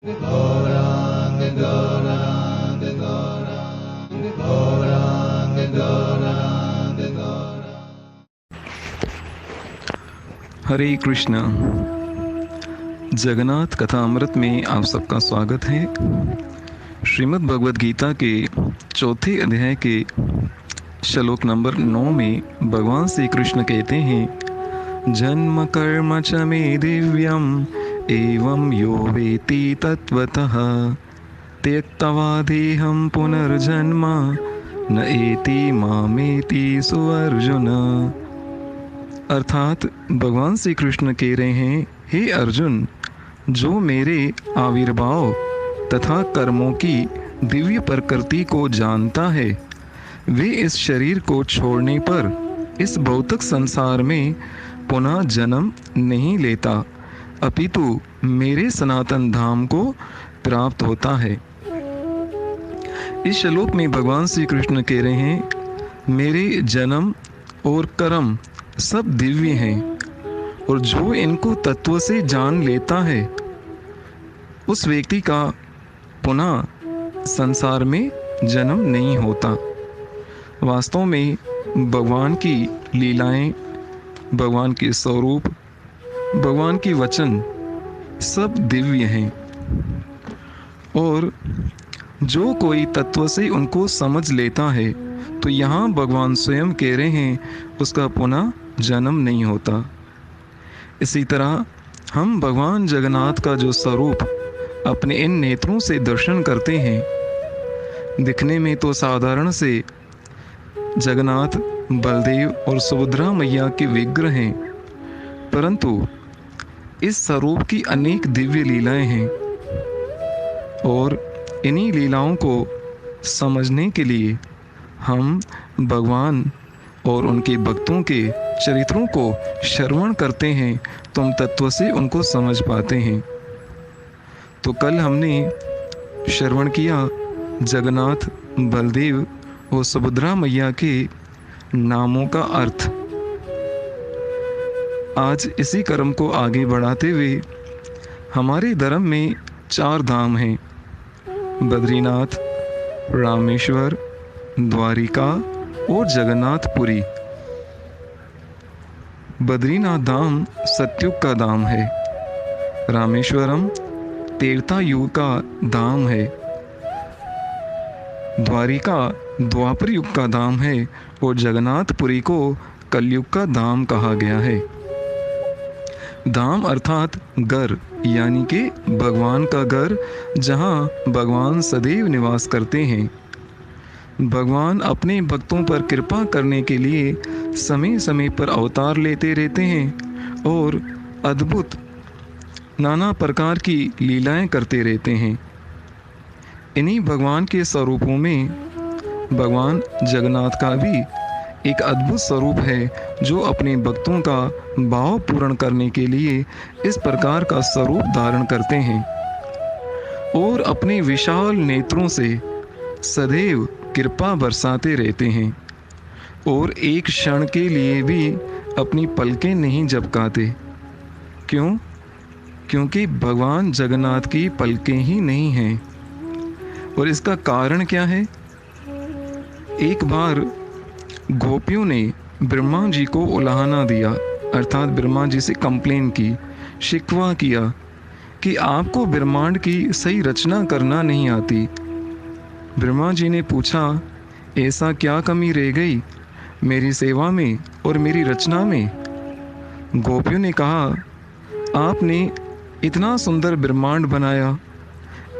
गौरांग गौरांग गौरांग गौरांग गौरांग गौरांग। हरे कृष्णा। जगन्नाथ कथामृत में आप सबका स्वागत है। श्रीमद् भगवद गीता के चौथे अध्याय के श्लोक नंबर 9 में भगवान श्री कृष्ण कहते हैं, जन्म कर्म च मे दिव्यम एवं यो वेति तत्वतः त्यक्त्वा देहं पुनर्जन्म न एति मामेति सुअर्जुन। अर्थात भगवान श्री कृष्ण कह रहे हैं, हे अर्जुन, जो मेरे आविर्भाव तथा कर्मों की दिव्य प्रकृति को जानता है, वे इस शरीर को छोड़ने पर इस भौतिक संसार में पुनः जन्म नहीं लेता, अपितु मेरे सनातन धाम को प्राप्त होता है। इस श्लोक में भगवान श्री कृष्ण कह रहे हैं, मेरे जन्म और कर्म सब दिव्य हैं और जो इनको तत्व से जान लेता है उस व्यक्ति का पुनः संसार में जन्म नहीं होता। वास्तव में भगवान की लीलाएं, भगवान के स्वरूप, भगवान की वचन सब दिव्य हैं और जो कोई तत्व से उनको समझ लेता है तो यहाँ भगवान स्वयं कह रहे हैं, उसका पुनः जन्म नहीं होता। इसी तरह हम भगवान जगन्नाथ का जो स्वरूप अपने इन नेत्रों से दर्शन करते हैं, दिखने में तो साधारण से जगन्नाथ, बलदेव और सुभद्रा मैया के विग्रह हैं, परंतु इस स्वरूप की अनेक दिव्य लीलाएं हैं और इन्हीं लीलाओं को समझने के लिए हम भगवान और उनके भक्तों के चरित्रों को श्रवण करते हैं तो हम तत्व से उनको समझ पाते हैं। तो कल हमने श्रवण किया जगन्नाथ, बलदेव और सुभद्रा मैया के नामों का अर्थ। आज इसी कर्म को आगे बढ़ाते हुए हमारे धर्म में 4 धाम हैं, बद्रीनाथ, रामेश्वर, द्वारिका और जगन्नाथपुरी। बद्रीनाथ धाम सत्युग का धाम है, रामेश्वरम त्रेता युग का धाम है, द्वारिका द्वापर युग का धाम है और जगन्नाथपुरी को कलयुग का धाम कहा गया है। धाम अर्थात घर, यानी कि भगवान का घर, जहाँ भगवान सदैव निवास करते हैं। भगवान अपने भक्तों पर कृपा करने के लिए समय समय पर अवतार लेते रहते हैं और अद्भुत नाना प्रकार की लीलाएं करते रहते हैं। इन्हीं भगवान के स्वरूपों में भगवान जगन्नाथ का भी एक अद्भुत स्वरूप है, जो अपने भक्तों का भाव पूर्ण करने के लिए इस प्रकार का स्वरूप धारण करते हैं और अपने विशाल नेत्रों से सदैव कृपा बरसाते रहते हैं और एक क्षण के लिए भी अपनी पलकें नहीं झपकाते। क्यों? क्योंकि भगवान जगन्नाथ की पलकें ही नहीं हैं। और इसका कारण क्या है? एक बार गोपियों ने ब्रह्मा जी को उलाहना दिया, अर्थात ब्रह्मा जी से कंप्लेन की, शिकवा किया कि आपको ब्रह्मांड की सही रचना करना नहीं आती। ब्रह्मा जी ने पूछा, ऐसा क्या कमी रह गई मेरी सेवा में और मेरी रचना में? गोपियों ने कहा, आपने इतना सुंदर ब्रह्मांड बनाया,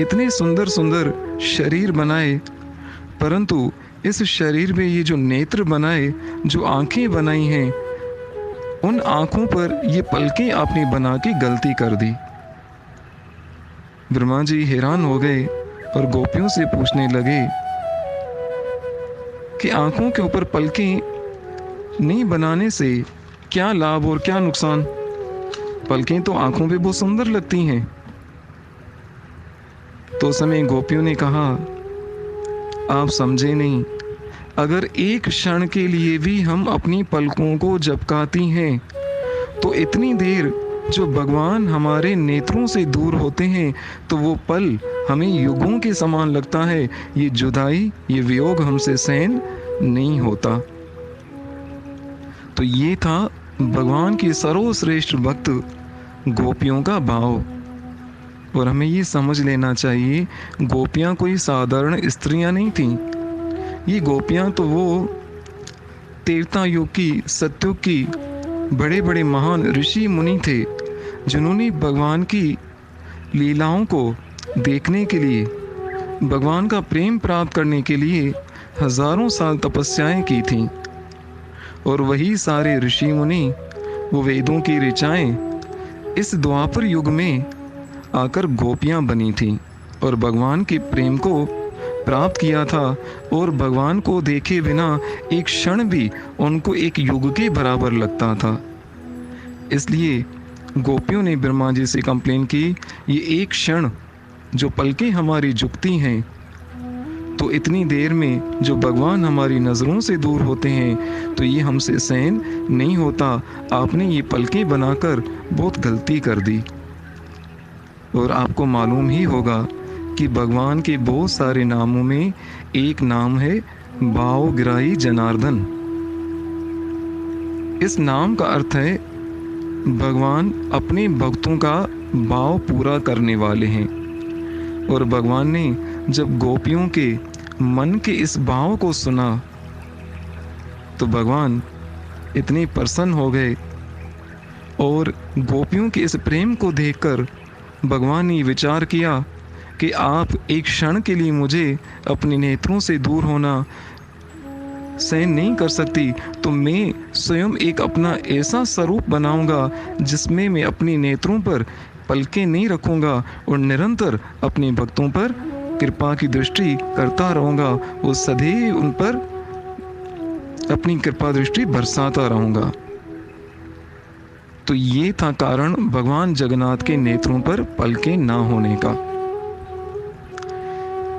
इतने सुंदर सुंदर शरीर बनाए, परंतु इस शरीर में ये जो नेत्र बनाए, जो आंखें बनाई हैं, उन आंखों पर ये पलकें आपने बना के गलती कर दी। ब्रह्मा जी हैरान हो गए और गोपियों से पूछने लगे कि आंखों के ऊपर पलकें नहीं बनाने से क्या लाभ और क्या नुकसान? पलकें तो आंखों पे बहुत सुंदर लगती हैं। तो उस समय गोपियों ने कहा, आप समझे नहीं, अगर एक क्षण के लिए भी हम अपनी पलकों को झपकाती हैं तो इतनी देर जो भगवान हमारे नेत्रों से दूर होते हैं तो वो पल हमें युगों के समान लगता है। ये जुदाई, ये वियोग हमसे सहन नहीं होता। तो ये था भगवान के सर्वश्रेष्ठ भक्त गोपियों का भाव। और हमें ये समझ लेना चाहिए, गोपियाँ कोई साधारण स्त्रियाँ नहीं थीं। ये गोपियाँ तो वो त्रेता युग की, सतयुग की बड़े बड़े महान ऋषि मुनि थे, जिन्होंने भगवान की लीलाओं को देखने के लिए, भगवान का प्रेम प्राप्त करने के लिए हजारों साल तपस्याएं की थीं। और वही सारे ऋषि मुनि, वो वेदों की ऋचाएं इस द्वापर युग में आकर गोपियां बनी थीं और भगवान के प्रेम को प्राप्त किया था। और भगवान को देखे बिना एक क्षण भी उनको एक युग के बराबर लगता था। इसलिए गोपियों ने ब्रह्मा जी से कंप्लेन की, ये एक क्षण जो पलकें हमारी झुकती हैं, तो इतनी देर में जो भगवान हमारी नज़रों से दूर होते हैं, तो ये हमसे सहन नहीं होता। आपने ये पलकें बनाकर बहुत गलती कर दी। और आपको मालूम ही होगा कि भगवान के बहुत सारे नामों में एक नाम है भावग्राही जनार्दन। इस नाम का अर्थ है भगवान अपने भक्तों का भाव पूरा करने वाले हैं। और भगवान ने जब गोपियों के मन के इस भाव को सुना तो भगवान इतने प्रसन्न हो गए। और गोपियों के इस प्रेम को देखकर भगवान ने विचार किया कि आप एक क्षण के लिए मुझे अपने नेत्रों से दूर होना सहन नहीं कर सकती, तो मैं स्वयं एक अपना ऐसा स्वरूप बनाऊंगा जिसमें मैं अपने नेत्रों पर पलकें नहीं रखूंगा और निरंतर अपने भक्तों पर कृपा की दृष्टि करता रहूंगा। वो सदैव उन पर अपनी कृपा दृष्टि बरसाता रहूंगा। तो ये था कारण भगवान जगन्नाथ के नेत्रों पर पलकें ना होने का।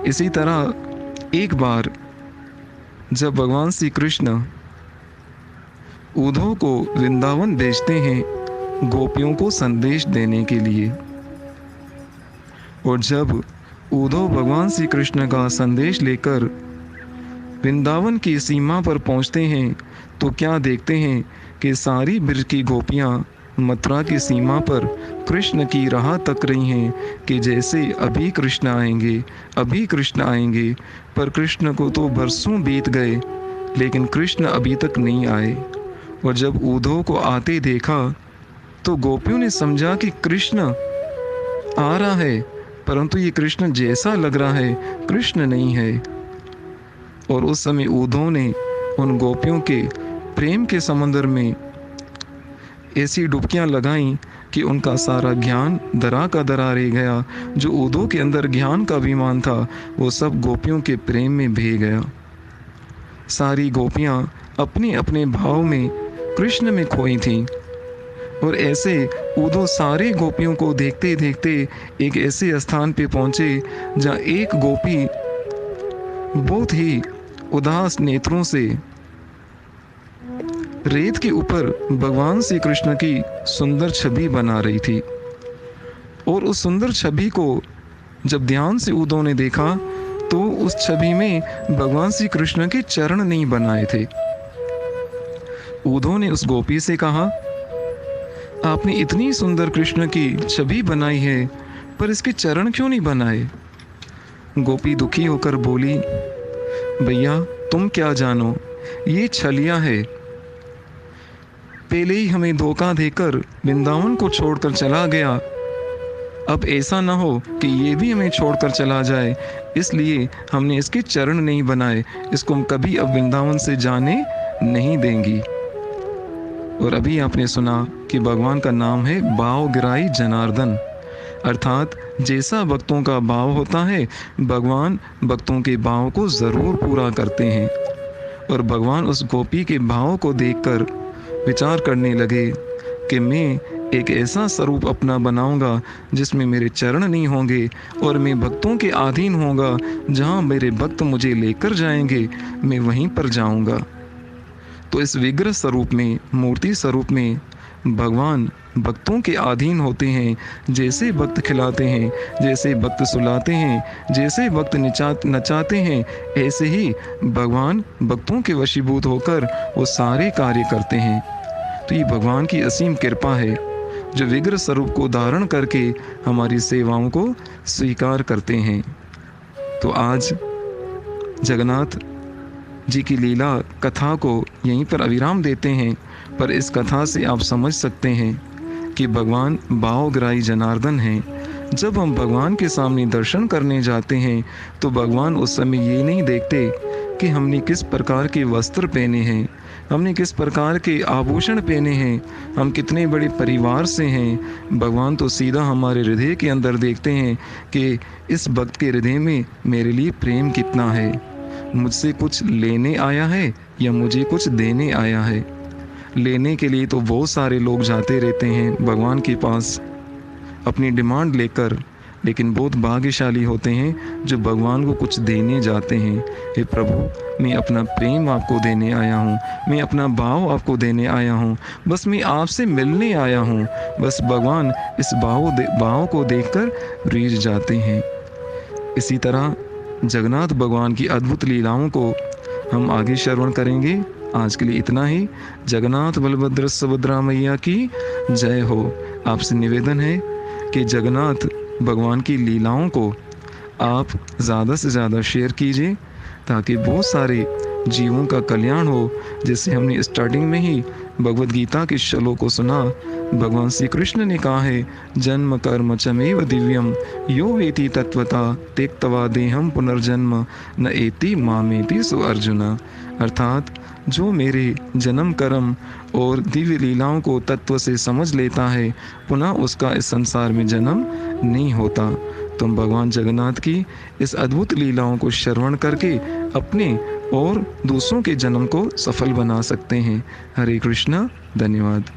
इसी तरह एक बार जब भगवान श्री कृष्ण उद्धव को वृंदावन भेजते हैं गोपियों को संदेश देने के लिए, और जब उद्धव भगवान श्री कृष्ण का संदेश लेकर वृंदावन की सीमा पर पहुंचते हैं, तो क्या देखते हैं कि सारी ब्रज की गोपियां मथुरा की सीमा पर कृष्ण की राह तक रही हैं कि जैसे अभी कृष्ण आएंगे, अभी कृष्ण आएंगे। पर कृष्ण को तो बरसों बीत गए, लेकिन कृष्ण अभी तक नहीं आए। और जब उद्धव को आते देखा तो गोपियों ने समझा कि कृष्ण आ रहा है, परंतु ये कृष्ण जैसा लग रहा है कृष्ण नहीं है। और उस समय उद्धव ने उन गोपियों के प्रेम के समंदर में ऐसी डुबकियां लगाईं कि उनका सारा ज्ञान दरा का दरा रह गया। जो उद्धव के अंदर ज्ञान का अभिमान था वो सब गोपियों के प्रेम में बह गया। सारी गोपियां अपने अपने भाव में कृष्ण में खोई थीं। और ऐसे उद्धव सारे गोपियों को देखते देखते एक ऐसे स्थान पे पहुंचे जहाँ एक गोपी बहुत ही उदास नेत्रों से रेत के ऊपर भगवान श्री कृष्ण की सुंदर छवि बना रही थी। और उस सुंदर छवि को जब ध्यान से उद्धव ने देखा तो उस छवि में भगवान श्री कृष्ण के चरण नहीं बनाए थे। उद्धव ने उस गोपी से कहा, आपने इतनी सुंदर कृष्ण की छवि बनाई है, पर इसके चरण क्यों नहीं बनाए? गोपी दुखी होकर बोली, भैया तुम क्या जानो, ये छलिया है। पहले ही हमें धोखा देकर वृंदावन को छोड़कर चला गया, अब ऐसा ना हो कि ये भी हमें छोड़कर चला जाए, इसलिए हमने इसके चरण नहीं बनाए। इसको हम कभी अब वृंदावन से जाने नहीं देंगी। और अभी आपने सुना कि भगवान का नाम है भावग्राही जनार्दन, अर्थात जैसा भक्तों का भाव होता है भगवान भक्तों के भाव को ज़रूर पूरा करते हैं। और भगवान उस गोपी के भाव को देखकर विचार करने लगे कि मैं एक ऐसा स्वरूप अपना बनाऊंगा जिसमें मेरे चरण नहीं होंगे और मैं भक्तों के अधीन होऊंगा। जहाँ मेरे भक्त मुझे लेकर जाएंगे मैं वहीं पर जाऊंगा। तो इस विग्रह स्वरूप में, मूर्ति स्वरूप में भगवान भक्तों के अधीन होते हैं। जैसे भक्त खिलाते हैं, जैसे भक्त सुलाते हैं, जैसे भक्त नचाते हैं, ऐसे ही भगवान भक्तों के वशीभूत होकर वो सारे कार्य करते हैं। तो ये भगवान की असीम कृपा है जो विग्रह स्वरूप को धारण करके हमारी सेवाओं को स्वीकार करते हैं। तो आज जगन्नाथ जी की लीला कथा को यहीं पर अविराम देते हैं, पर इस कथा से आप समझ सकते हैं कि भगवान भावग्राही जनार्दन हैं। जब हम भगवान के सामने दर्शन करने जाते हैं तो भगवान उस समय ये नहीं देखते कि हमने किस प्रकार के वस्त्र पहने हैं, हमने किस प्रकार के आभूषण पहने हैं, हम कितने बड़े परिवार से हैं। भगवान तो सीधा हमारे हृदय के अंदर देखते हैं कि इस भक्त के हृदय में मेरे लिए प्रेम कितना है, मुझसे कुछ लेने आया है या मुझे कुछ देने आया है। लेने के लिए तो बहुत सारे लोग जाते रहते हैं भगवान के पास अपनी डिमांड लेकर, लेकिन बहुत भाग्यशाली होते हैं जो भगवान को कुछ देने जाते हैं। हे प्रभु, मैं अपना प्रेम आपको देने आया हूँ, मैं अपना भाव आपको देने आया हूँ, बस मैं आपसे मिलने आया हूँ। बस भगवान इस भाव को देखकर रीझ जाते हैं। इसी तरह जगन्नाथ भगवान की अद्भुत लीलाओं को हम आगे श्रवण करेंगे। आज के लिए इतना ही। जगन्नाथ बलभद्र सुभद्रा मैया की जय हो। आपसे निवेदन है कि जगन्नाथ भगवान की लीलाओं को आप ज़्यादा से ज़्यादा शेयर कीजिए ताकि बहुत सारे जीवों का कल्याण हो। जैसे हमने स्टार्टिंग में ही भगवद गीता के श्लोक को सुना, भगवान श्री कृष्ण ने कहा है, जन्म कर्म चमेव दिव्यम यो वेति तत्वता त्यक्त्वा देहम पुनर्जन्म न एति मामेति सो अर्जुन। अर्थात जो मेरे जन्म कर्म और दिव्य लीलाओं को तत्व से समझ लेता है, पुनः उसका इस संसार में जन्म नहीं होता। तुम भगवान जगन्नाथ की इस अद्भुत लीलाओं को श्रवण करके अपने और दूसरों के जन्म को सफल बना सकते हैं। हरे कृष्णा। धन्यवाद।